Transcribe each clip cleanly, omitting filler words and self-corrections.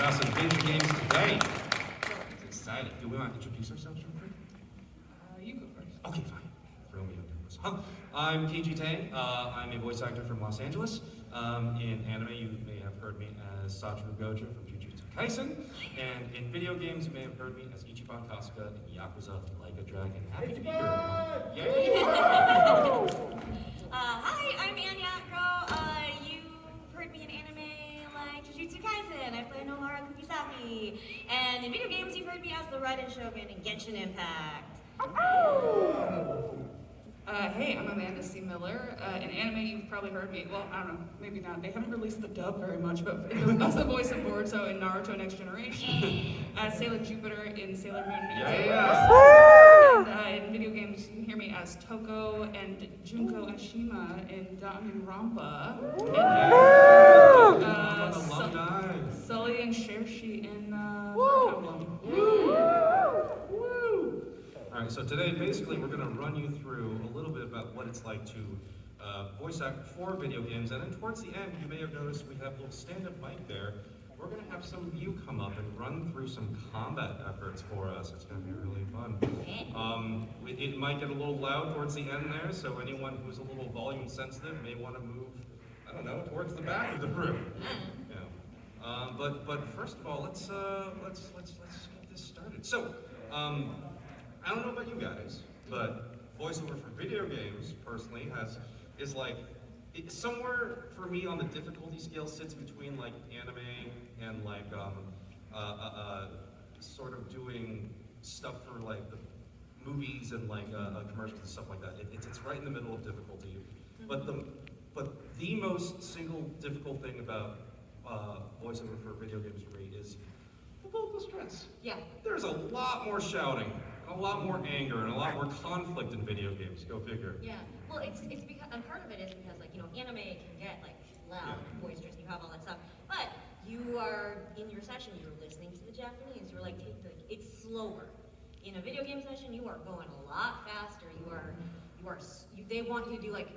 discuss some video games today. It's exciting. Do we want to introduce ourselves real quick? You go first. Okay, fine. Throw me under the bus. I'm Kaiji. I'm a voice actor from Los Angeles. In anime, you may have heard me as Satoru Gojo from Jujutsu Kaisen. And in video games, you may have heard me as Ichiban Kasuga in Yakuza Like a Dragon. Happy to be here. Yay! Hi, I'm Yatco. You've heard me in anime like Jujutsu Kaisen. I play Nohara Kugisaki. And in video games, you've heard me as the Raiden Shogun in Genshin Impact. Hey, I'm Amanda C. Miller. In anime, you've probably heard me. Well, I don't know, maybe not. They haven't released the dub very much, but as the voice of Boruto in Naruto Next Generation, as Sailor Jupiter in Sailor Moon. And in video games, you can hear me as Toko and Junko Ashima in Danganronpa. And Sully and Shershi in Fire Emblem. All right, so today, basically, we're going to run you through a little bit about what it's like to voice act for video games. And then towards the end, you may have noticed we have a little stand-up mic there. We're going to have some of you come up and run through some combat efforts for us. It's going to be really fun. It might get a little loud towards the end there, so anyone who's a little volume sensitive may want to move, I don't know, towards the back of the room. Yeah. But first of all, let's get this started. So. I don't know about you guys, but voiceover for video games, personally, is like, somewhere for me on the difficulty scale sits between like anime and like sort of doing stuff for like the movies and like commercials and stuff like that. It's right in the middle of difficulty. But the most single difficult thing about voiceover for video games for me is the vocal stress. Yeah. There's a lot more shouting, a lot more anger, and a lot more conflict in video games. Go figure. Yeah. Well, it's because, and part of it is because, like, anime can get like loud, boisterous, and you have all that stuff. But you are in your session, you're listening to the Japanese. You're like, it's slower. In a video game session, you are going a lot faster. They want you to do like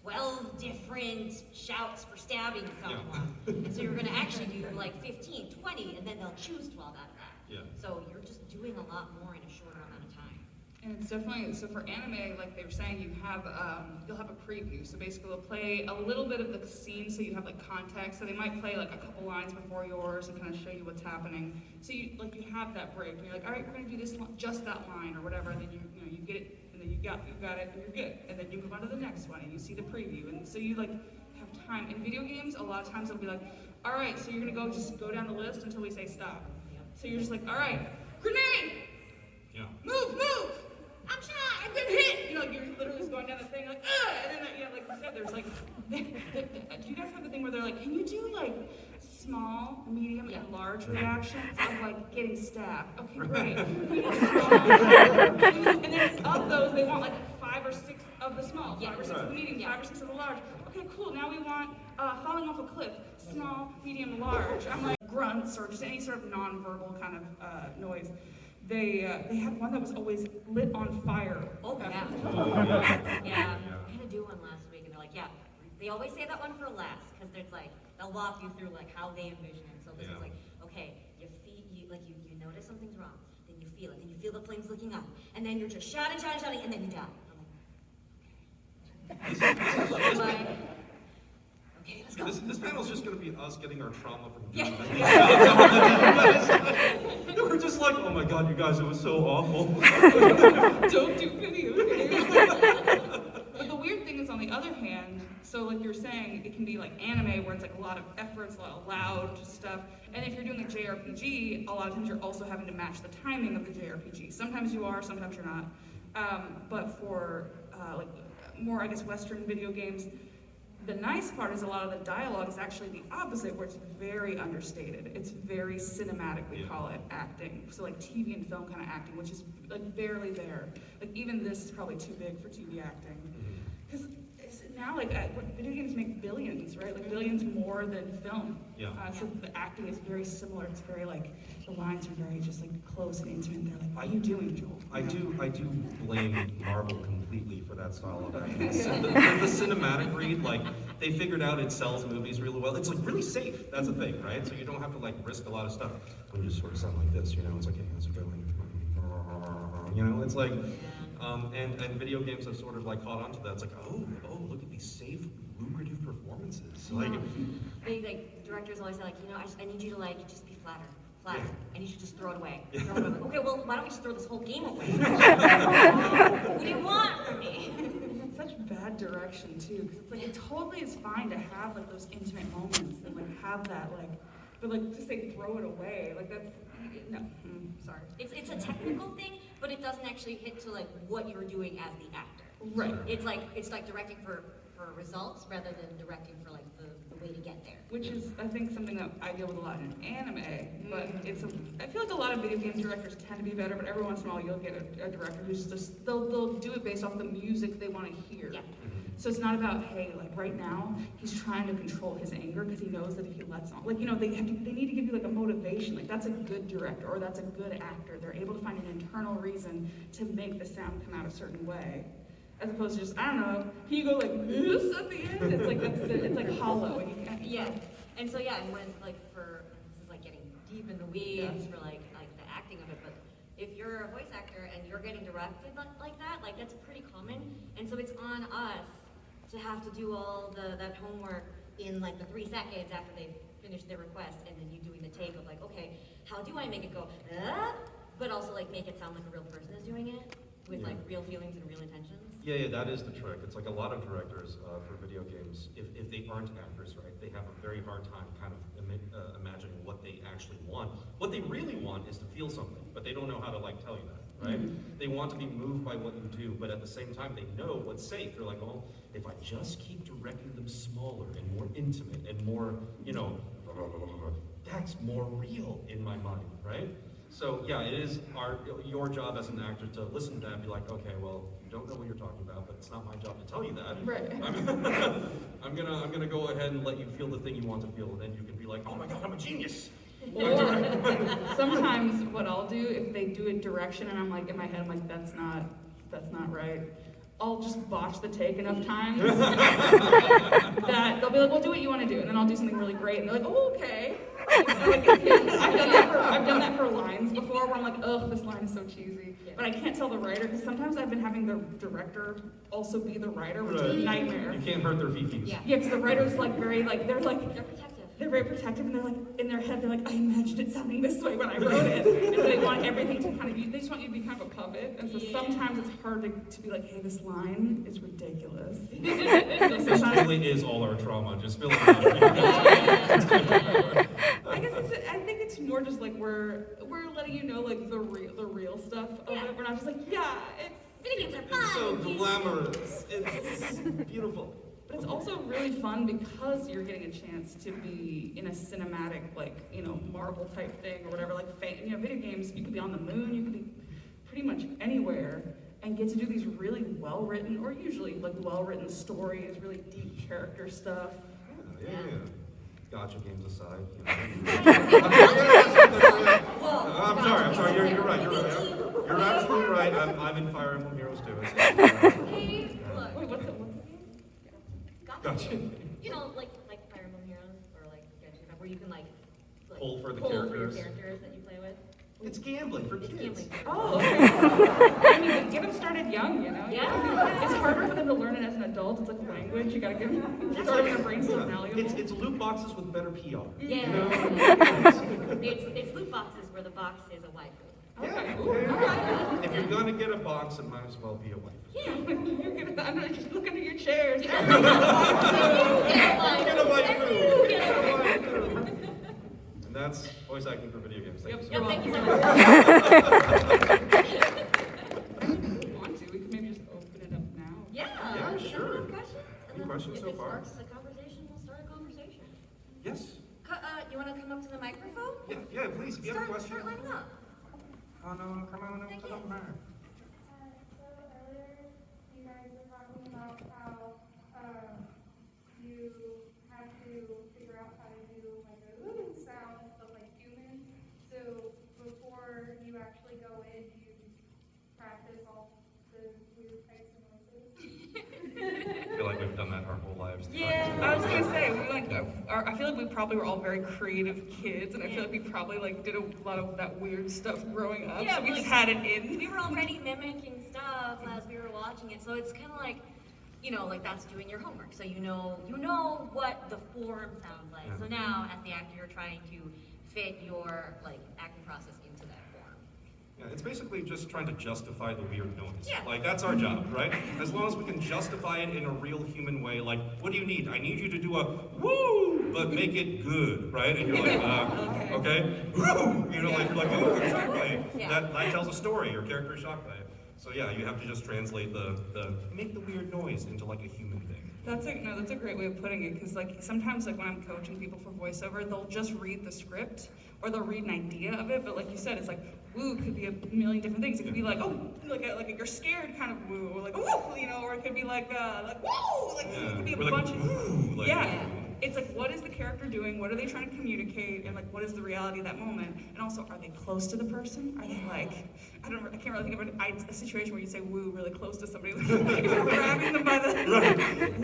12 different shouts for stabbing someone. And so you're going to actually do like 15, 20, and then they'll choose 12 out of that. Yeah. So you're just doing a lot more in a shorter amount of time. And it's definitely, so for anime, like they were saying, you'll have a preview. So basically they'll play a little bit of the scene so you have like context. So they might play like a couple lines before yours and kind of show you what's happening. So you have that break. And you're like, all right, we're going to do this, just that line or whatever. And then you get it. And then you got it, and you're good. And then you move on to the next one, and you see the preview. And so you like have time. In video games, a lot of times it'll be like, all right, so you're gonna just go down the list until we say stop. So you're just like, all right, grenade, move, I'm shot, I've been hit. You're literally just going down the thing like, and then like you said, there's like, do you guys have the thing where they're like, can you do like small, medium, and large reactions of like getting stabbed? Okay, great. And then of those, they want like 5 or 6 of the small, 5 or 6 of the medium, 5 or 6 of the large. Okay, cool. Now we want falling off a cliff, small, medium, large. I'm like grunts or just any sort of nonverbal kind of noise. They had one that was always lit on fire. Oh, yeah. Yeah. I had to do one last week, and they're like, they always say that one for last, because there's like, they'll walk you through like how they envision it. So this is like, okay, you notice something's wrong, then you feel it, then you feel the flames looking up, and then you're just shouting, and then you die. I'm like, okay, let's go. This panel's just going to be us getting our trauma from doing that. We're just like, oh my god, you guys, it was so awful. Don't do video games. But the weird thing is, on the other hand, so like you're saying, it can be like anime where it's like a lot of effort, it's a lot of loud stuff. And if you're doing a JRPG, a lot of times you're also having to match the timing of the JRPG. Sometimes you are, sometimes you're not. But for like more, I guess, Western video games, the nice part is a lot of the dialogue is actually the opposite, where it's very understated. It's very cinematic, we call it, acting. So like TV and film kind of acting, which is like barely there. Like even this is probably too big for TV acting. Because now like video games make billions, right? Like billions more than film. So the acting is very similar. It's very like, the lines are very just like close and intimate. They're like, what are you doing, Joel? I do blame Marvel completely for that style of acting. The cinematic read, like they figured out it sells movies really well. It's like really safe. That's the thing, right? So you don't have to like risk a lot of stuff when you just sort of sound like this. You know, it's like, hey, how's it going? You know, it's like, and video games have sort of like caught on to that. It's like, oh, look at these safe, lucrative performances. Like, they like directors always say like, you know, I need you to like just be flatter, Yeah. and you should just throw it away. Throw it away. Okay, well, why don't we just throw this whole game away? What do you want from me? It's such bad direction too, because it's like it totally is fine to have like those intimate moments and like have that like, but like just say throw it away, like that's no. Sorry. It's a technical thing, but it doesn't actually hit to like what you're doing as the actor. Right. It's like directing for results rather than directing for like the way to get there. Which is, I think, something that I deal with a lot in anime, but I feel like a lot of video game directors tend to be better, but every once in a while you'll get a director who's just, they'll do it based off the music they want to hear. Yeah. So it's not about, hey, like right now, he's trying to control his anger because he knows that if he lets on, like, you know, they need to give you like a motivation, like that's a good director or that's a good actor. They're able to find an internal reason to make the sound come out a certain way. As opposed to just, I don't know, can you go like this at the end? It's like, it's like hollow. And you can't, Yeah. And so yeah, and when like this is like getting deep in the weeds for like the acting of it, but if you're a voice actor and you're getting directed like that, like that's pretty common. And so it's on us to have to do all that homework in like the 3 seconds after they've finished their request, and then you doing the take of like, okay, how do I make it go, but also like make it sound like a real person is doing it with like real feelings and real intentions. yeah, that is the trick. It's like a lot of directors for video games, if they aren't actors, right, they have a very hard time kind of imagining what they actually want. What they really want is to feel something, but they don't know how to like tell you that, right? They want to be moved by what you do, but at the same time, they know what's safe. They're like, oh, if I just keep directing them smaller and more intimate and more, you know, that's more real in my mind, right? So yeah, it is your job as an actor to listen to that and be like, okay, well, you don't know what you're talking about, but it's not my job to tell you that. Right. I'm gonna go ahead and let you feel the thing you want to feel, and then you can be like, oh my god, I'm a genius. Or sometimes what I'll do, if they do a direction and I'm like, in my head, I'm like, that's not right. I'll just botch the take enough times that they'll be like, well, do what you want to do. And then I'll do something really great. And they're like, oh, okay. I've done that for lines before where I'm like, ugh, this line is so cheesy. But I can't tell the writer, because sometimes I've been having the director also be the writer, which is a nightmare. You can't hurt their fifis. Yeah. Yeah, because the writer's like very, like, They're protective. they're very protective, and they're like, in their head, they're like, I imagined it sounding this way when I wrote it. And so they want everything to kind of be, they just want you to be kind of a puppet. And so sometimes it's hard to be like, hey, this line is ridiculous. So This sometimes, really is all our trauma, just feeling it I guess I think it's more just like we're letting you know like the real stuff of it. We're not just like, yeah, it's Video games are It's fun. so glamorous. It's beautiful. But it's also really fun because you're getting a chance to be in a cinematic, like, you know, Marvel type thing or whatever. Like, you know, video games, you could be on the moon, you could be pretty much anywhere and get to do these really well-written, or usually like well-written stories, really deep character stuff. Yeah. Gotcha games aside. You Whoa. I'm sorry. You're right. You're absolutely right. I'm in Fire Emblem Heroes too. Hey, look. Wait, what's it? Gotcha. You know, like Fire Emblem Heroes or like Genshin, where you can like Pull for the your characters. characters that you play with. It's gambling for It's kids. gambling. Oh, okay. I mean, get them started young, you know? Yeah. It's harder for them to learn it as an adult. It's like a language. You gotta get them started when their brain's still malleable. It's loot boxes with better PR. Yeah. You know? It's loot boxes where the box is a waifu. Okay. Yeah. Ooh, all right. If you're gonna get a box, it might as well be a wife. Yeah. I'm not just looking at your chairs. Get a waifu. Get a waifu. And that's voice acting for video games. Thank you so Yep, much. thank you so much. If you want to, we could maybe just open it up now. Yeah. Yeah, Is there sure. more questions? Any questions if so it far? sparks a conversation, we'll start a conversation. Yes. You want to come up to the microphone? Yeah, please. If you have a question. Start lining up. Oh no, come on, Thank come you. on, come on. So earlier, you guys were talking about how you had to figure out how to do like a ooh sound of like human. So before you actually go in, you practice all the weird types of noises. I feel like we've done that our whole lives. Yeah, I was I feel like we probably were all very creative kids, and I feel like we probably like did a lot of that weird stuff growing up, Yeah, so we like, just had it in. We were already mimicking stuff as we were watching it, so it's kind of like, you know, like that's doing your homework. So you know what the form sounds like. So now, as the actor, you're trying to fit your like acting process into that form. Yeah, it's basically just trying to justify the weird noise. Yeah. Like, that's our job, right? As long as we can justify it in a real human way, like, what do you need? I need you to do a woo, but make it good, right? And you're like, okay, woo, you know, like, oh, that tells a story. Your character is shocked by it. So yeah, you have to just translate the make the weird noise into like a human thing. That's a great way of putting it, because like sometimes like when I'm coaching people for voiceover, they'll just read the script or they'll read an idea of it, but like you said, it's like woo could be a million different things. It could be like, oh, like a you're scared kind of woo, or like woo, you know, or it could be like woo, like it could be a Or like, bunch of woo, like, yeah. It's like, what is the character doing? What are they trying to communicate? And like, what is the reality of that moment? And also, are they close to the person? Are they like, I can't really think of a situation where you say woo really close to somebody, like you're grabbing them by the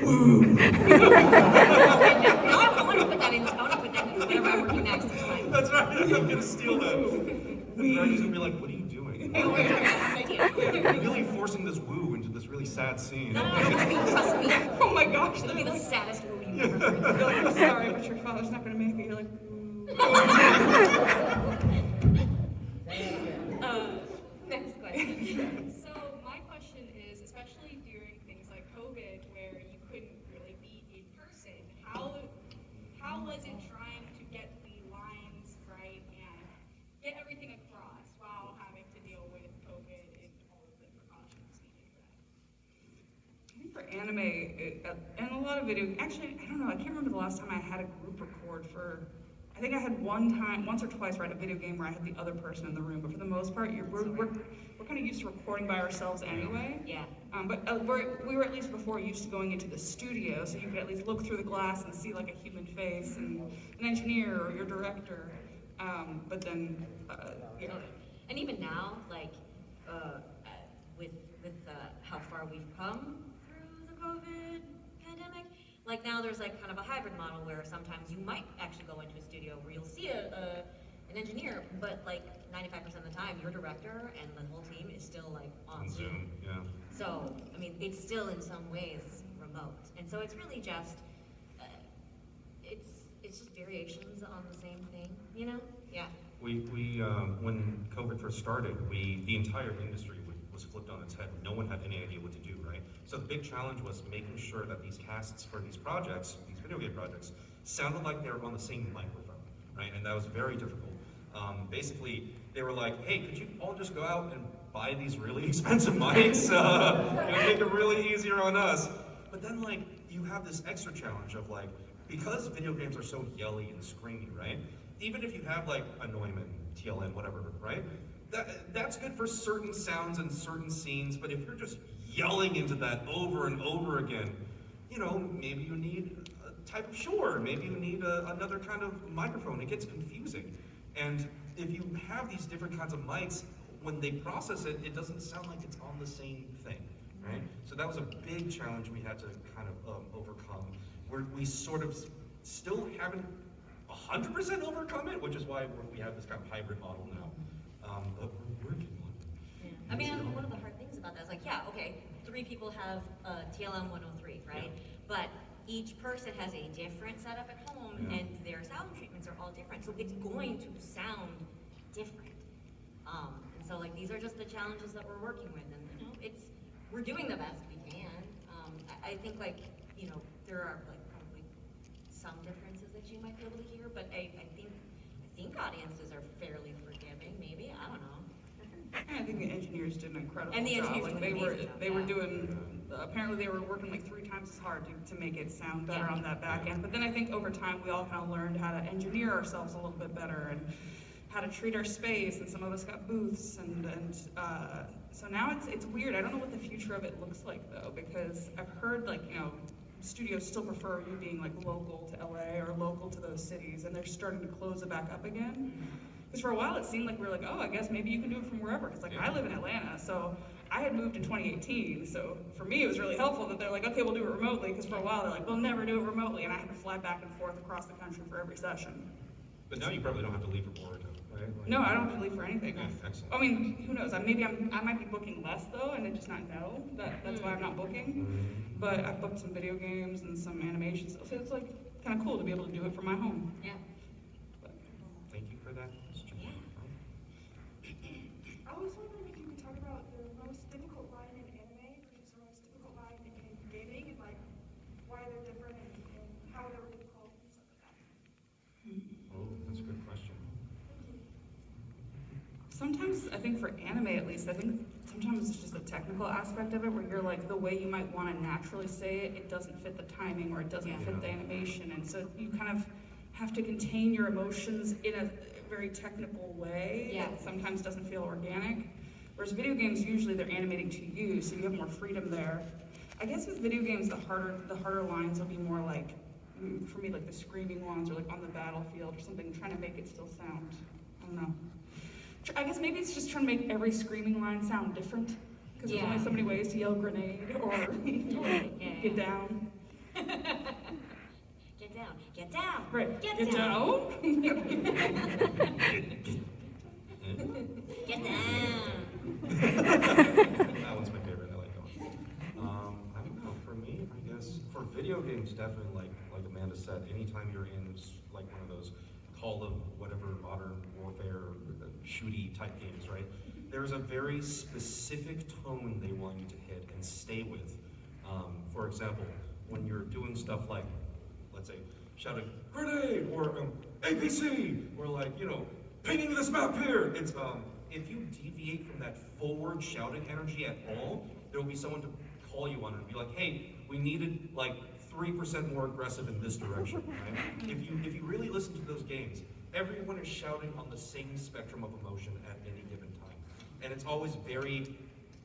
woo. No, I want to put that in whenever I'm working next. It's fine. That's right. I'm gonna steal that. The director's gonna be like, "What are you doing? You're really forcing this woo into this really sad scene." No, trust me. Oh my gosh, It'll be the saddest movie you've ever heard. you're like, I'm sorry, but your father's not gonna make it. You're like, woo. Next question. So my question is, especially during things like COVID, where you couldn't really be in person, how was it trying to get the lines right and get everything across while having to deal with COVID and all of the precautions needed for that? I think for anime, and a lot of video, actually, I don't know, I can't remember the last time I had a group record for, I think I had once or twice where I had a video game where I had the other person in the room, but for the most part, we're kind of used to recording by ourselves anyway. Yeah. But we were at least before used to going into the studio, so you could at least look through the glass and see like a human face and an engineer or your director. But then, yeah. And even now, like, with how far we've come through the COVID pandemic, like now there's like kind of a hybrid model where sometimes you might actually go into a studio where you'll see an engineer, but like 95% of the time, your director and the whole team is still like on Zoom. Yeah. So, I mean, it's still in some ways remote. And so it's really just, it's just variations on the same thing, you know? Yeah. We when COVID first started, the entire industry was flipped on its head. No one had any idea what to do, right? So the big challenge was making sure that these casts for these projects, these video game projects, sounded like they were on the same microphone, right? And that was very difficult. Basically, they were like, hey, could you all just go out and buy these really expensive mics? Make it really easier on us. But then, like, you have this extra challenge of, like, because video games are so yelly and screamy, right? Even if you have, like, a Neumann, TLN, whatever, right? That's good for certain sounds and certain scenes, but if you're just yelling into that over and over again, you know, maybe you need a type of sure, maybe you need another kind of microphone. It gets confusing. And if you have these different kinds of mics, when they process it, it doesn't sound like it's on the same thing, right? So that was a big challenge we had to kind of overcome. We sort of still haven't 100% overcome it, which is why we have this kind of hybrid model now. But we're working on it. Yeah. I mean, one of the hard things about that is like, yeah, okay, 3 people have TLM 103, right? Yeah. But each person has a different setup at home, Yeah. and their sound treatments are all different, so it's going to sound different. And so, like, these are just the challenges that we're working with, and you know, we're doing the best we can. I think, like, you know, there are like probably some differences that you might be able to hear, but I think audiences are fairly forgiving. Maybe, I don't know. I think the engineers did an incredible And the job. engineers Like did an amazing job, they were yeah. doing. Apparently, they were working like 3 times as hard to make it sound better Yeah. on that back end. But then I think over time we all kind of learned how to engineer ourselves a little bit better and how to treat our space. And some of us got booths, and so now it's weird. I don't know what the future of it looks like though, because I've heard like studios still prefer you being like local to LA or local to those cities, and they're starting to close it back up again. Because for a while it seemed like we were like, oh, I guess maybe you can do it from wherever. Because like I live in Atlanta, so I had moved in 2018, so for me it was really helpful that they're like, okay, we'll do it remotely, because for a while they're like, we'll never do it remotely, and I had to fly back and forth across the country for every session. But now you probably don't have to leave for Kumoricon, right? Like, No, I don't have to leave for anything. Yeah, excellent. I mean, who knows? I might be booking less though, and I just not know. That's why I'm not booking. Mm. But I've booked some video games and some animation stuff, so it's like kind of cool to be able to do it from my home. Yeah. Thank you for that question. Yeah. I was wondering if you could talk about the most difficult line in anime versus the most difficult line in gaming, and like why they're different and how they're difficult and stuff like that. Oh, that's a good question. Sometimes, I think for anime at least, I think sometimes it's just a technical aspect of it where you're like, the way you might want to naturally say it, it doesn't fit the timing or it doesn't fit the animation. And so you kind of have to contain your emotions in a very technical way that sometimes doesn't feel organic. Whereas video games, usually they're animating to you, so you have more freedom there. I guess with video games, the harder lines will be more like, for me, like the screaming ones or like on the battlefield or something, trying to make it still sound, I don't know. I guess maybe it's just trying to make every screaming line sound different, because there's only so many ways to yell grenade or get down. Get down. Get down. Right. Get down. Get down. That one's my favorite. I like that one. I don't know. For me, I guess for video games, definitely like Amanda said, anytime you're in like one of those Call of whatever Modern Warfare shooty type games, right? There's a very specific tone they want you to hit and stay with. For example, when you're doing stuff like, let's say, shouting grenade or APC or like, you know, pinging this map here. It's if you deviate from that forward shouting energy at all, there will be someone to call you on it and be like, hey, we needed like 3% more aggressive in this direction, right? If you really listen to those games, everyone is shouting on the same spectrum of emotion at any given time. And it's always very,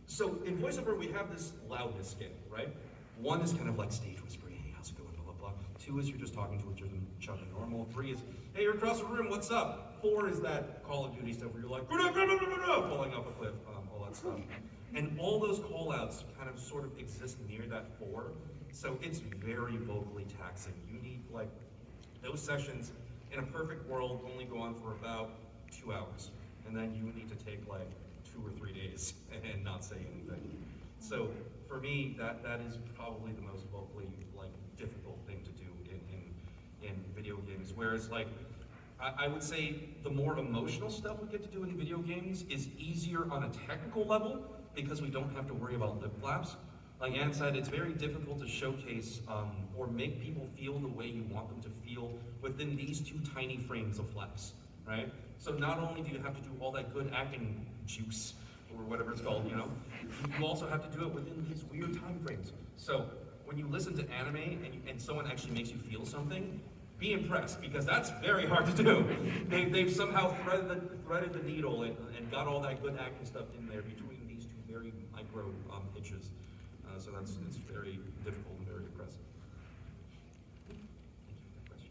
so in voiceover we have this loudness scale, right? 1 is kind of like stage whispering, hey, how's it going, blah, blah, blah. 2 is you're just talking to each other, shouting normal. 3 is, hey, you're across the room, what's up? 4 is that Call of Duty stuff where you're like, blah, blah, blah, blah, blah, falling off a cliff, all that stuff. And all those call outs kind of sort of exist near that 4. So it's very vocally taxing. You need like, those sessions in a perfect world only go on for about 2 hours. And then you need to take like 2 or 3 days and not say anything. So for me, that is probably the most vocally like difficult thing to do in video games. Whereas like, I would say the more emotional stuff we get to do in video games is easier on a technical level because we don't have to worry about lip flaps. Like Ann said, it's very difficult to showcase or make people feel the way you want them to feel within these 2 tiny frames of flaps, right? So not only do you have to do all that good acting juice, or whatever it's called, you know, you also have to do it within these weird time frames. So when you listen to anime and someone actually makes you feel something, be impressed, because that's very hard to do. They've somehow threaded the needle and got all that good acting stuff in there between these 2 very micro pitches. So it's very difficult and very impressive. Thank you for that question.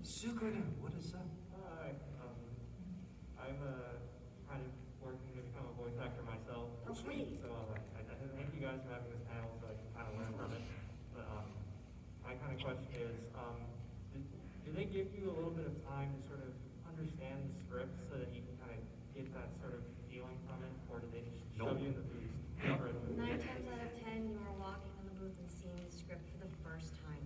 Sukuna, what is that? Hi, I'm kind of working to become a voice actor myself. Oh, sweet. So I thank you guys for having this panel so I can kind of learn from it. But my kind of question is, do they give you a little bit of time to sort of understand the script so that you can kind of get that sort of feeling from it, or do they just shove you in the booth? No. 9 times out of 10, you are walking in the booth and seeing the script for the first time.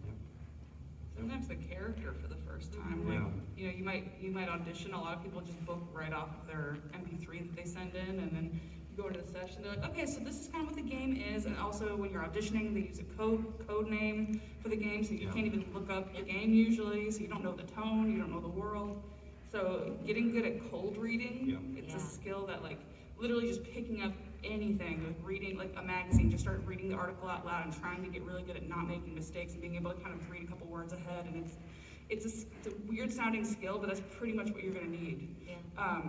Sometimes the character for the first time, like, you know, you might audition. A lot of people just book right off of their MP3 that they send in, and then you go to the session. They're like, okay, so this is kind of what the game is. And also, when you're auditioning, they use a code name for the game, so you can't even look up the game usually. So you don't know the tone, you don't know the world. So getting good at cold reading, it's a skill that like literally just picking up anything, like reading like a magazine, just start reading the article out loud and trying to get really good at not making mistakes and being able to kind of read a couple words ahead. And it's a weird sounding skill, but that's pretty much what you're gonna need.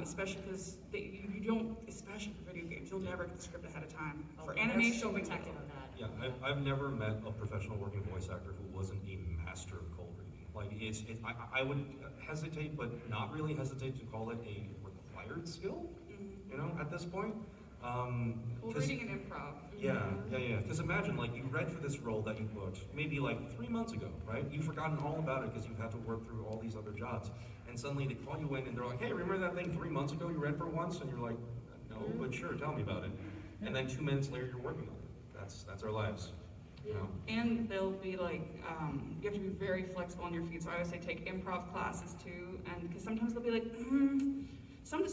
Especially because you don't, especially for video games, you'll never get the script ahead of time. For animation, so we protective of that. Yeah, I've never met a professional working voice actor who wasn't a master of cold reading. Like I would hesitate, but not really hesitate to call it a required skill, you know, at this point. Well, 'cause- reading and improv. yeah. Because imagine, like, you read for this role that you booked maybe like 3 months ago, right? You've forgotten all about it because you've had to work through all these other jobs. And suddenly they call you in and they're like, hey, remember that thing 3 months ago you read for once? And you're like, no, but sure, tell me about it. And then 2 minutes later, you're working on it. That's our lives, you know? And they'll be like, you have to be very flexible on your feet. So I always say take improv classes too, and because sometimes they'll be like, some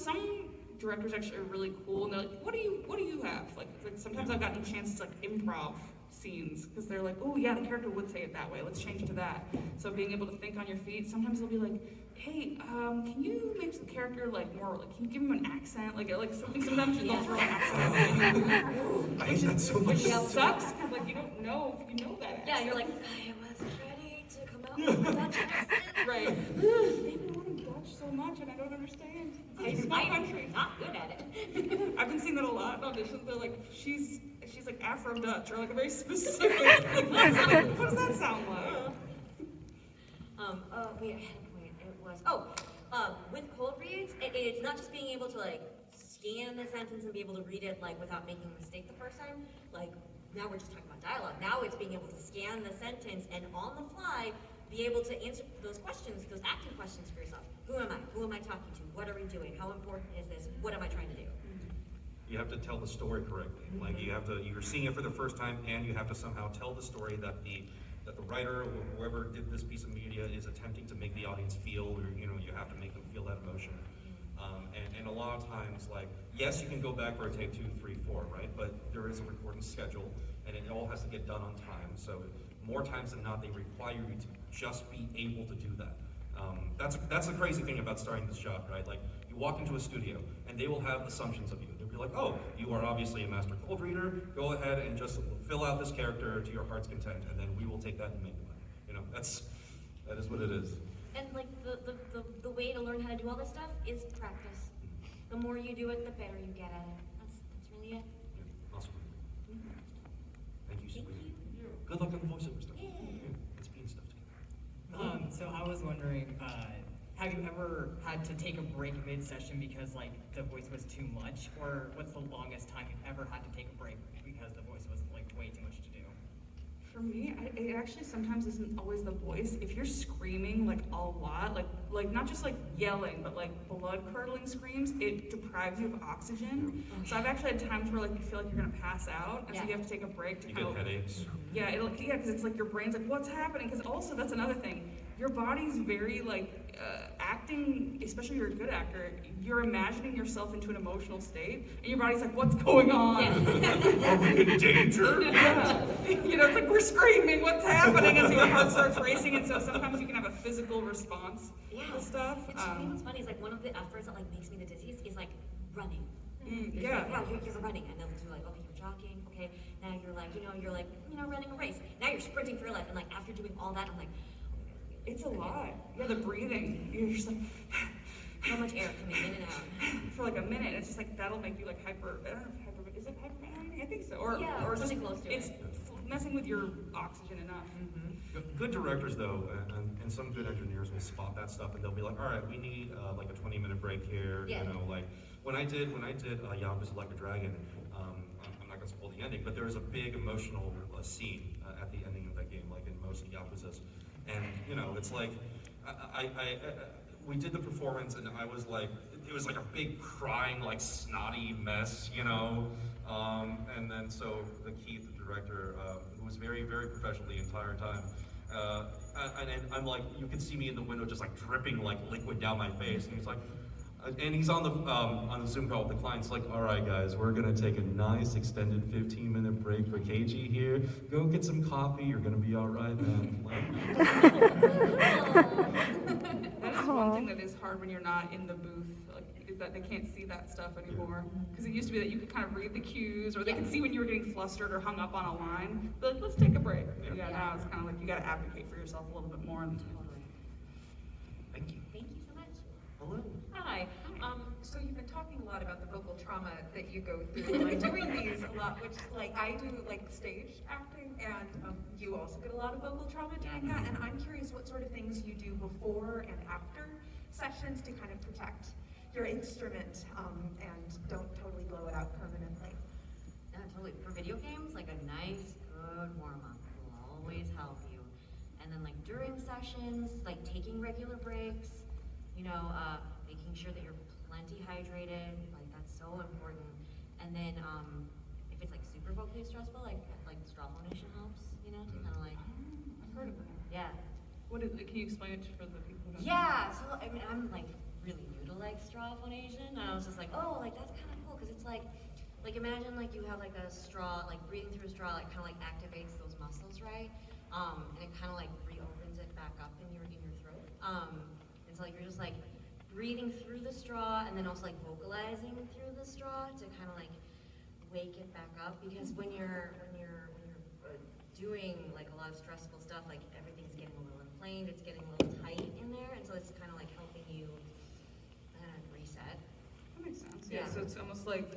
directors actually are really cool, and they're like, what do you have? Like sometimes I've gotten chances to like improv scenes because they're like, oh yeah, the character would say it that way. Let's change it to that. So being able to think on your feet. Sometimes they'll be like, hey, can you make the character like more like? Can you give him an accent? Like something. Sometimes you don't throw an accent. I hate that so much. Which sucks because like you don't know if you know that. Yeah, you're like, I was ready to come out with Dutch accent. Right. They've been wanting Dutch so much, and I don't understand. It's a small country. I'm not good at it. I've been seeing that a lot in auditions. They're like, she's like Afro-Dutch, or like a very specific. Like, what does that sound like? Wait, I had a point. It was, with cold reads, it's not just being able to like scan the sentence and be able to read it like without making a mistake the first time. Like now we're just talking about dialogue. Now it's being able to scan the sentence and on the fly be able to answer those questions, those acting questions for yourself. Who am I? Who am I talking to? What are we doing? How important is this? What am I trying to do? You have to tell the story correctly. Like you're seeing it for the first time, and you have to somehow tell the story that the writer or whoever did this piece of media is attempting to make the audience feel, or you have to make them feel that emotion. And a lot of times, like, yes, you can go back for a take 2, 3, 4, right? But there is a recording schedule, and it all has to get done on time. So more times than not, they require you to just be able to do that. That's the crazy thing about starting this job, right? Like, you walk into a studio, and they will have assumptions of you. They'll be like, oh, you are obviously a master cold reader. Go ahead and just fill out this character to your heart's content, and then we will take that and make it. That is what it is. And like the way to learn how to do all this stuff is practice. The more you do it, the better you get at it. That's really it. Yeah, awesome. Thank you, Thank sweetie. you. Good luck on the voiceover stuff. Yeah. Let's be in stuff together. So I was wondering, have you ever had to take a break mid-session because like the voice was too much, or what's the longest time you've ever had to take a break because the voice was like way too much to do? For me, it actually sometimes isn't always the voice. If you're screaming like a lot, like not just like yelling, but like blood-curdling screams, it deprives you of oxygen. So I've actually had times where like you feel like you're gonna pass out, and so you have to take a break to You kind get of. headaches. Yeah, because it's like your brain's like, what's happening? Because also that's another thing. Your body's very like acting, especially if you're a good actor. You're imagining yourself into an emotional state, and your body's like, what's going on? Are we in danger? Yeah. It's like we're screaming, what's happening? And so your heart starts racing, and so sometimes you can have a physical response to stuff. It's what's funny is like one of the efforts that like makes me the dizziest is like running. Yeah. You're running, and they'll do like, okay, you're jogging, okay, now you're like, running a race. Now you're sprinting for your life, and like after doing all that, I'm like, It's a lot. Yeah, the breathing. You're just like so much air coming in and out. for like a minute. It's just like that'll make you like hyper. I don't know if is it hyperventilating? I think so. Or something just, close to it's it. messing with your oxygen enough. Good directors, though, and some good engineers will spot that stuff, and they'll be like, "All right, we need like a 20-minute break here." Yeah. Like when I did Yakuza Like a Dragon. I'm not gonna spoil the ending, but there was a big emotional scene at the ending of that game, like in most Yakuzas, and it's like we did the performance, and I was like, it was like a big crying, like snotty mess, and then so the Keith, the director, who was very, very professional the entire time, and I'm like, you could see me in the window just like dripping like liquid down my face, and he's like, and he's on the Zoom call with the clients, like, all right, guys, we're gonna take a nice extended 15-minute break for Kaiji here. Go get some coffee. You're gonna be all right, man. That is one thing that is hard when you're not in the booth, like, is that they can't see that stuff anymore. Because it used to be that you could kind of read the cues, or they could see when you were getting flustered or hung up on a line. But like, let's take a break. Yeah, now it's kind of like you got to advocate for yourself a little bit more. Thank you. Thank you so much. Hello. Hi. So you've been talking a lot about the vocal trauma that you go through. I'm doing these a lot, which like I do like stage acting, and you also get a lot of vocal trauma doing that. And I'm curious what sort of things you do before and after sessions to kind of protect your instrument, and don't totally blow it out permanently. Yeah, totally. For video games, like a nice, good warm-up will always help you. And then like during sessions, like taking regular breaks, making sure that you're plenty hydrated, like that's so important. And then if it's like super vocally stressful, like straw phonation helps, to kind of like, I've heard of that. yeah. Can you explain it for the people who don't know? Yeah, so I mean, I'm like really new to like straw phonation, and I was just like, oh, like that's kind of cool, because it's like imagine like you have like a straw, like breathing through a straw, like kind of like activates those muscles, right? And it kind of like reopens it back up in your throat. And so like you're just like breathing through the straw, and then also like vocalizing through the straw to kind of like wake it back up, because when you're doing like a lot of stressful stuff, like everything's getting a little inflamed, it's getting a little tight in there, and so it's kind of like helping you reset. That makes sense. Yeah. Yeah. So it's almost like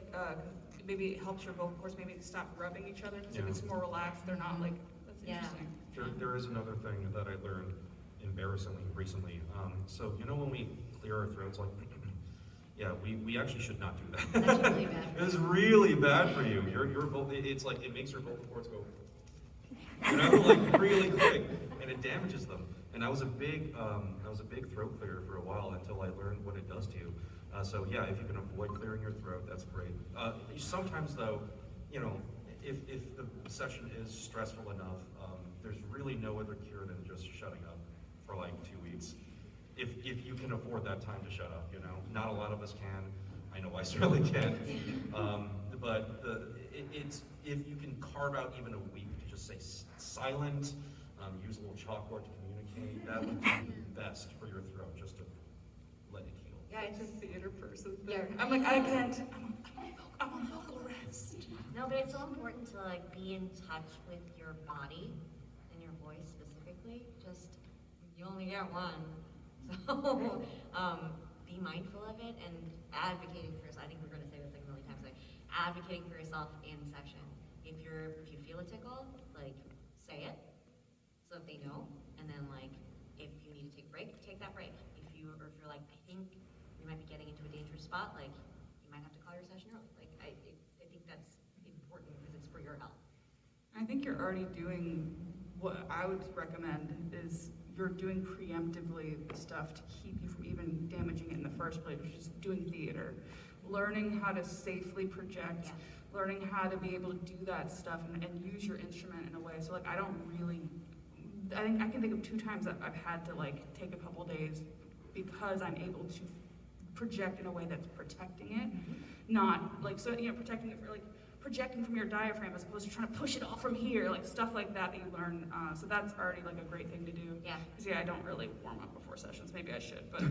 maybe it helps your vocal cords maybe to stop rubbing each other, because if Yeah. it's more relaxed, they're not like. That's Yeah. interesting. There is another thing that I learned embarrassingly recently. So when we clear our throats, like, yeah, we actually should not do that. That's really bad. It's really bad for you. It's like it makes your vocal cords go, like really quick, and it damages them. And I was a big throat clearer for a while until I learned what it does to you. So yeah, if you can avoid clearing your throat, that's great. Sometimes though, if the session is stressful enough, there's really no other cure than just shutting up for like 2 weeks. If you can afford that time to shut up, not a lot of us can. I know I certainly can. But it's if you can carve out even a week to just say silent, use a little chalkboard to communicate, that would be best for your throat, just to let it heal. Yeah, It's a theater person thing. Yeah. I'm like, I can't. I'm on vocal rest. No, but it's so important to like be in touch with your body and your voice specifically. Just, you only get one. So be mindful of it and advocating for yourself. I think we're going to say this like a million times today. Advocating for yourself in session. If you feel a tickle, like say it so that they know. And then like if you need to take a break, take that break. If you're like, I think we might be getting into a dangerous spot, like you might have to call your session early. Like I think that's important because it's for your health. I think you're already doing what I would recommend is you're doing preemptively the stuff to keep you from even damaging it in the first place, which is doing theater. Learning how to safely project, learning how to be able to do that stuff and use your instrument in a way. So like I can think of 2 times that I've had to like take a couple days because I'm able to project in a way that's protecting it, not like protecting it for like projecting from your diaphragm as opposed to trying to push it all from here, like stuff like that you learn. So that's already like a great thing to do. Yeah. Because I don't really warm up before sessions. Maybe I should, but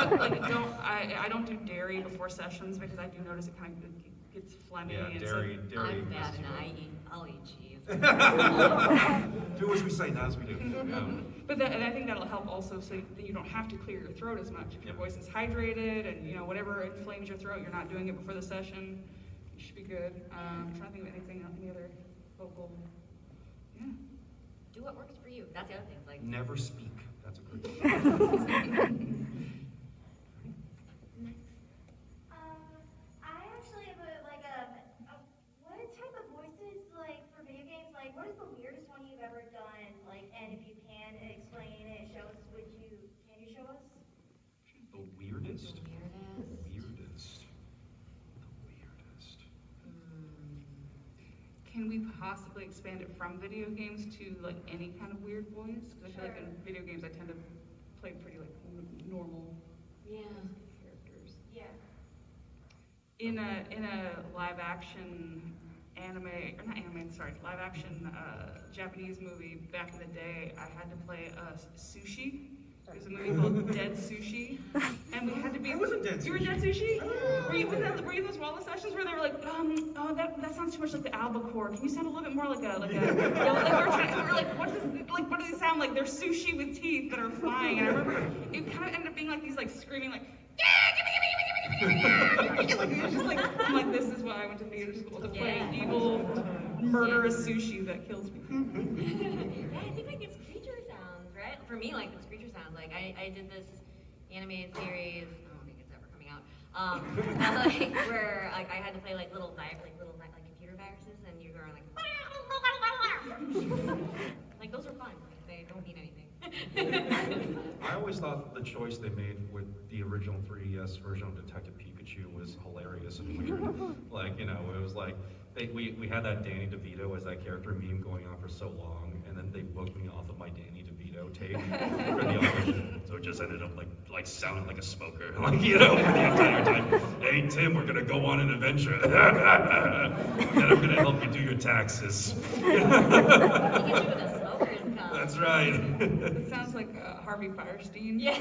but like I don't do dairy before sessions because I do notice it kind of gets phlegmy. Yeah, and dairy. I'm bad and I'll eat cheese. Do as we say, not as we do. But and I think that'll help also so that you don't have to clear your throat as much. If your voice is hydrated and whatever inflames your throat, you're not doing it before the session. You should be good. I'm trying to think of any other vocal. Yeah. Do what works for you. That's the other thing. Like Never speak. That's a good thing. I actually have what type of voices, like, for video games, like, what is the weirdest one you've ever done? Like, and if you can explain it, show us, can you show us? The weirdest? the weirdest. The weirdest. Can we possibly expand it from video games to like any kind of weird voice? Because I feel like in video games I tend to play pretty like normal Yeah. characters. Yeah. In a live action live action Japanese movie back in the day, I had to play Sushi. There's a movie called Dead Sushi, and we had to be. I wasn't Dead You were Sushi. Dead Sushi? Were you in those Wallace sessions where they were like, oh, that sounds too much like the albacore. Can you sound a little bit more like a like we're like, what do they sound like? They're sushi with teeth that are flying. And I remember it kind of ended up being like these like screaming like, like, it was just like, I'm like, this is why I went to theater school to play evil, murderous sushi that kills people. Yeah, I think like it's creature sounds, right? For me, like it's creature sounds. Like I did this animated series. I don't think it's ever come Like, where like I had to play like little computer viruses, and you were like, like those are fun. Like, they don't mean anything. I always thought the choice they made with the original 3DS version of Detective Pikachu was hilarious and weird. Like, you know, it was like, we had that Danny DeVito as that character meme going on for so long, and then they booked me off of my Danny DeVito tape for the audition. So it just ended up like sounding like a smoker, like, you know, for the entire time. Hey Tim, we're gonna go on an adventure. And I'm gonna help you do your taxes. Pikachu with a smoker's cup. That's right. It sounds like Harvey Firestein. Yeah.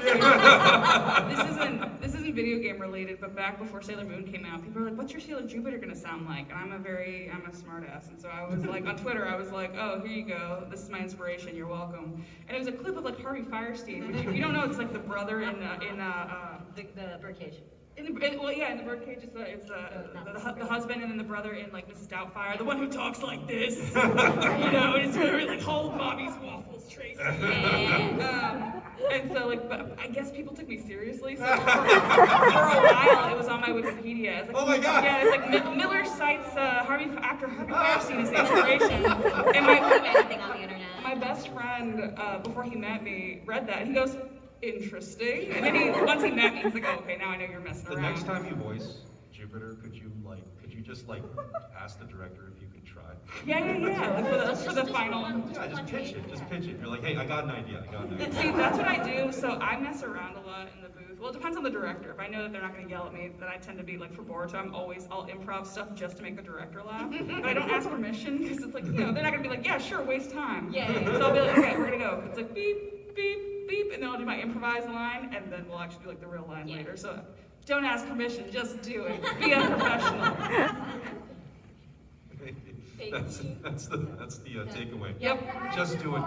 This isn't video game related, but back before Sailor Moon came out, people were like, "What's your Sailor Jupiter gonna sound like?" And I'm a smart ass, and so I was like, on Twitter, I was like, "Oh, here you go. This is my inspiration. You're welcome." And it was a clip of like Harvey Firestein, which if you don't know, it's like the brother in The birdcage. in the birdcage. It's the husband, and then the brother in like Mrs. Doubtfire, the one who talks like this. You know, and it's very like hold mommy's waffles, Tracy. And so like, but I guess people took me seriously. So for a while, it was on my Wikipedia. It's like, Oh my God. Yeah, it's like Miller cites actor Harvey Firestein as the inspiration. And Anything on the internet. my best friend, before he met me, read that. He goes, interesting. And then once he met me, he's like, oh, okay, now I know you're messing The around. next time you voice Jupiter, could you just ask the director if you could try? Yeah. Like for the final. Yeah, just pitch it. You're like, hey, I got an idea. See, that's what I do. So I mess around a lot in the booth. Well, it depends on the director. If I know that they're not going to yell at me, then I tend to be like for bored. So I'll improv stuff just to make the director laugh. But I don't ask permission because it's like, you know, they're not going to be like, yeah, sure, waste time. Yeah. So I'll be like, okay, we're going to go. It's like beep, beep, beep, and then I'll do my improvised line, and then we'll actually do like the real line later. So don't ask permission, just do it. Be unprofessional. That's the takeaway. Yep. Just do it.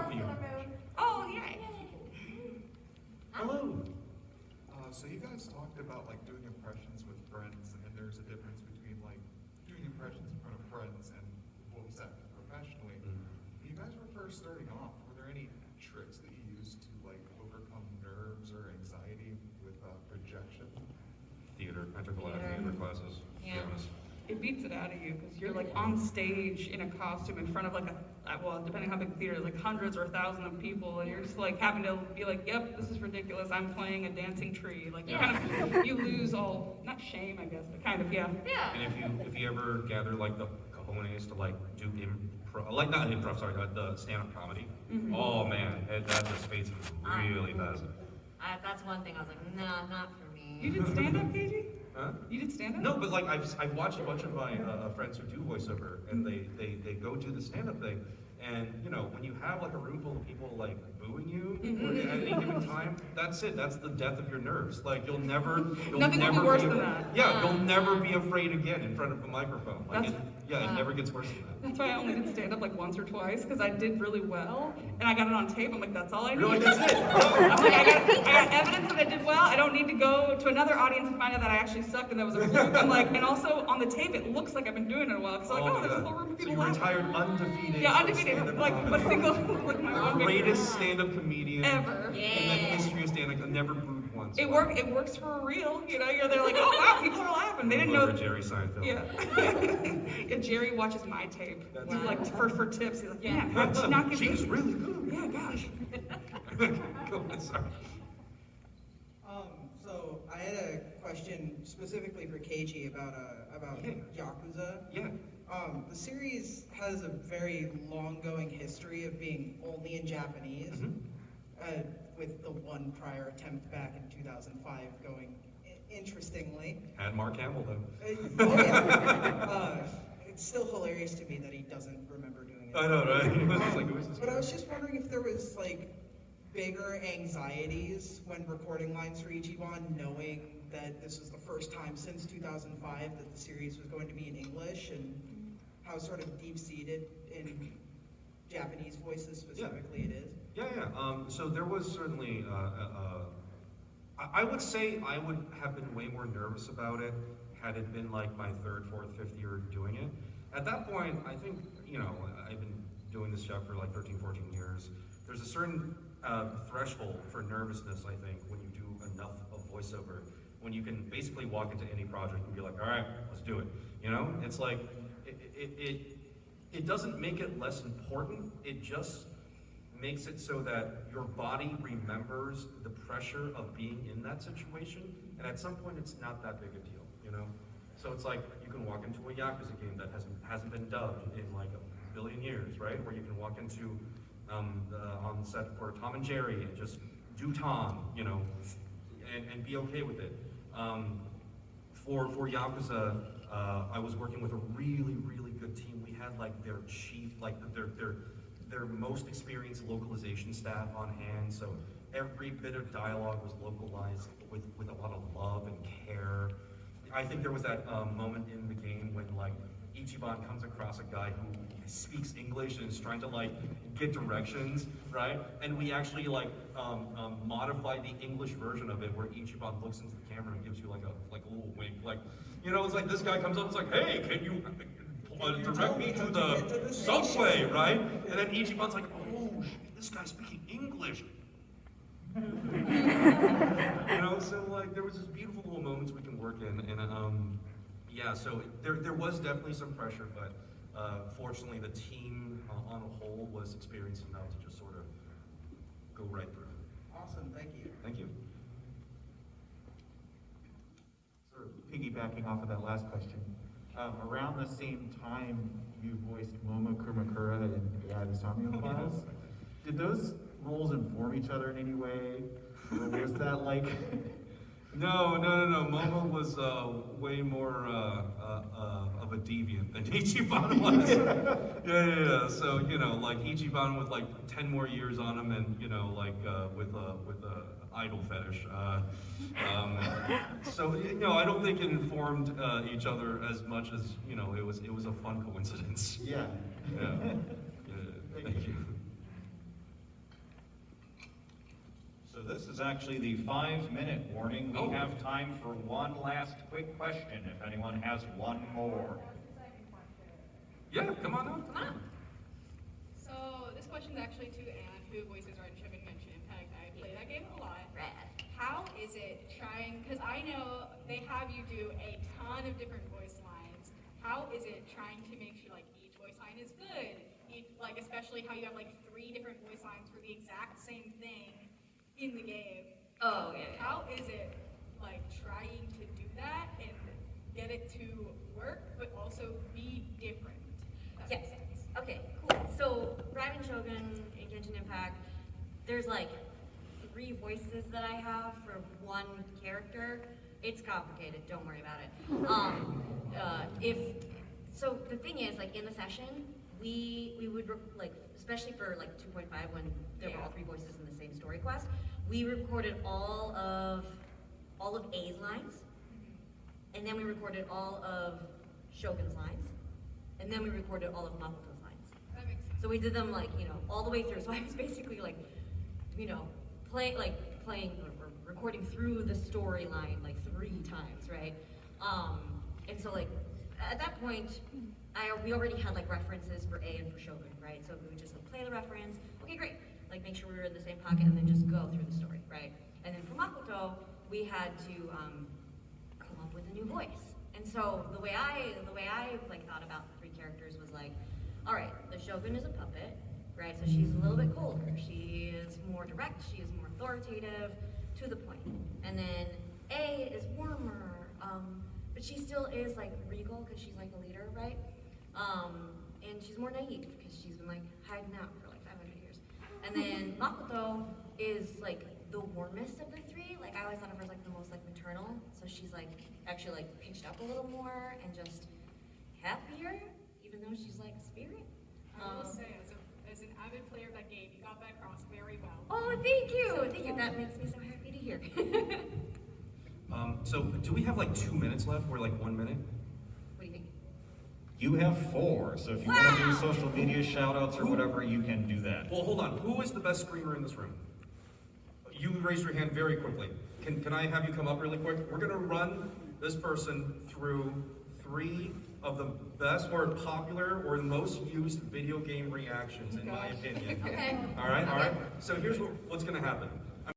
Oh, yeah. Hello. So you guys talked about like doing impressions with friends, and there's a difference between like doing impressions in front of friends and voice acting professionally. When you guys were first starting off, were there any tricks that you used to like overcome nerves or anxiety with projection? Theater. I took a lot of theater classes. To be Yeah. honest. It beats it out of you because you're like on stage in a costume in front of like depending how big the theater is, like hundreds or thousands of people, and you're just like having to be like, yep, this is ridiculous. I'm playing a dancing tree. Like you kind of you lose all, not shame, I guess, but kind of Yeah. And if you ever gather like the cojones to like do the stand-up comedy. Oh man, that just fades really fast. That's one thing I was like, nah, not for me. You did stand up, KG? Huh? You did stand up? No, but like I've watched a bunch of my friends who do voiceover, and they go do the stand-up thing, and you know when you have like a room full of people like booing you at any given time, that's it. That's the death of your nerves. Like you'll never Nothing will be worse than that. Yeah, you'll never be afraid again in front of a microphone. Like it never gets worse than that. That's why I only did stand up like once or twice because I did really well and I got it on tape. I'm like, that's all I need. You're like, that's it. I'm like, I got evidence that I did well. I don't need to go to another audience and find out that I actually sucked and that was a fluke. I'm like, and also on the tape, it looks like I've been doing it a while. Because I'm like, oh, there's a whole room of So people you laughing. retired undefeated. Yeah, undefeated. Like a single, like my one Greatest stand-up comedian ever. in the history of stand-up. Never booed once. It works for real. You know, you're there like, oh wow, people are laughing. They didn't know. Jerry Seinfeld. Yeah. Yeah, Jerry watches my tape. He's like for tips. He's like, yeah, how did she not give She's me? really good. Yeah, gosh. Go ahead, sorry. So I had a question specifically for Kaiji about Yakuza. Yeah. The series has a very long-going history of being only in Japanese, with the one prior attempt back in 2005 going interestingly. Had Mark Hamill though. Oh yeah. It's still hilarious to me that he doesn't remember doing it. I know, right? It was just like, who is this But guy? I was just wondering if there was like bigger anxieties when recording lines for Ichiban, knowing that this is the first time since 2005 that the series was going to be in English, and how sort of deep-seated in Japanese voices specifically it is. Yeah. So there was certainly, I would say I would have been way more nervous about it had it been like my third, fourth, fifth year doing it. At that point, I think, you know, I've been doing this job for like 13, 14 years. There's a certain threshold for nervousness, I think, when you do enough of voiceover, when you can basically walk into any project and be like, all right, let's do it. You know, it's like, it doesn't make it less important, it just makes it so that your body remembers the pressure of being in that situation, and at some point it's not that big a deal, you know? So it's like, you can walk into a Yakuza game that hasn't been dubbed in like a billion years, right? Where you can walk into, on set for Tom and Jerry and just do Tom, you know, and be okay with it. For Yakuza, I was working with a really, really good team. We had like their chief, like their most experienced localization staff on hand, so every bit of dialogue was localized with a lot of love and care. I think there was that moment in the game when like Ichiban comes across a guy who speaks English and is trying to like get directions, right? And we actually like modified the English version of it where Ichiban looks into the camera and gives you like a little wink, like, you know, it's like this guy comes up, it's like, hey, can you direct me to the subway, right? And then Ichiban's like, oh, this guy's speaking English. You know, so like there was this beautiful little moments we can work in, and yeah, so there was definitely some pressure, but fortunately the team on a whole was experienced enough to just sort of go right through it. Awesome, thank you. Thank you. Sort of piggybacking off of that last question, around the same time you voiced Momo Kumakura in the Adesanya Files, did those roles inform each other in any way? Or was that like... No. Momo was way more of a deviant than Ichiban was. Yeah. So, you know, like Ichiban with like 10 more years on him, and you know, like with a idol fetish. So, you know, I don't think it informed each other as much as, you know, it was a fun coincidence. Yeah. Yeah. Thank you. So this is actually the 5-minute warning. We have time for one last quick question, if anyone has one more. Yeah, come on up. Come on. So this question is actually to Anne, who voices Art and Shipping mentioned. I play that game a lot. Rad. How is it trying, because I know they have you do a ton of different voice lines. How is it trying to make sure like each voice line is good? Like especially how you have like 3 different voice lines for the exact same thing in the game. Oh, yeah. How is it like trying to do that and get it to work, but also be different? That Yes. makes sense. Okay, cool. So, Raiden Shogun in Genshin Impact, there's like 3 voices that I have for one character. It's complicated, don't worry about it. So the thing is, like in the session, we would, like, especially for like 2.5 when there were all 3 voices in the same story quest, we recorded all of A's lines, and then we recorded all of Shogun's lines, and then we recorded all of Makoto's lines. That makes sense. So we did them like, you know, all the way through. So I was basically like, you know, playing or recording through the storyline like 3 times, right? And so like at that point, we already had like references for A and for Shogun, right? So we would just like play the reference. Okay, great. Like make sure we were in the same pocket, and then just go through the story, right? And then for Makoto, we had to come up with a new voice. And so the way I like thought about the 3 characters was like, all right, the Shogun is a puppet, right? So she's a little bit colder. She is more direct. She is more authoritative, to the point. And then A is warmer, but she still is like regal because she's like a leader, right? And she's more naive because she's been like hiding out for like 500 years. And then Makoto is like the warmest of the 3. Like I always thought of her as like the most like maternal. So she's like actually like pitched up a little more and just happier, even though she's like a spirit. I will say, as an avid player of that game, you got that across very well. Oh, thank you. Thank you. That makes me so happy to hear. So do we have like 2 minutes left, or like 1 minute? What do you think? You have 4, so if you want to do social media shout-outs or whatever, you can do that. Well, hold on. Who is the best screamer in this room? You raise your hand very quickly. Can I have you come up really quick? We're gonna run this person through 3 of the best or popular or most used video game reactions, in my opinion. Okay. All right. So here's what's gonna happen.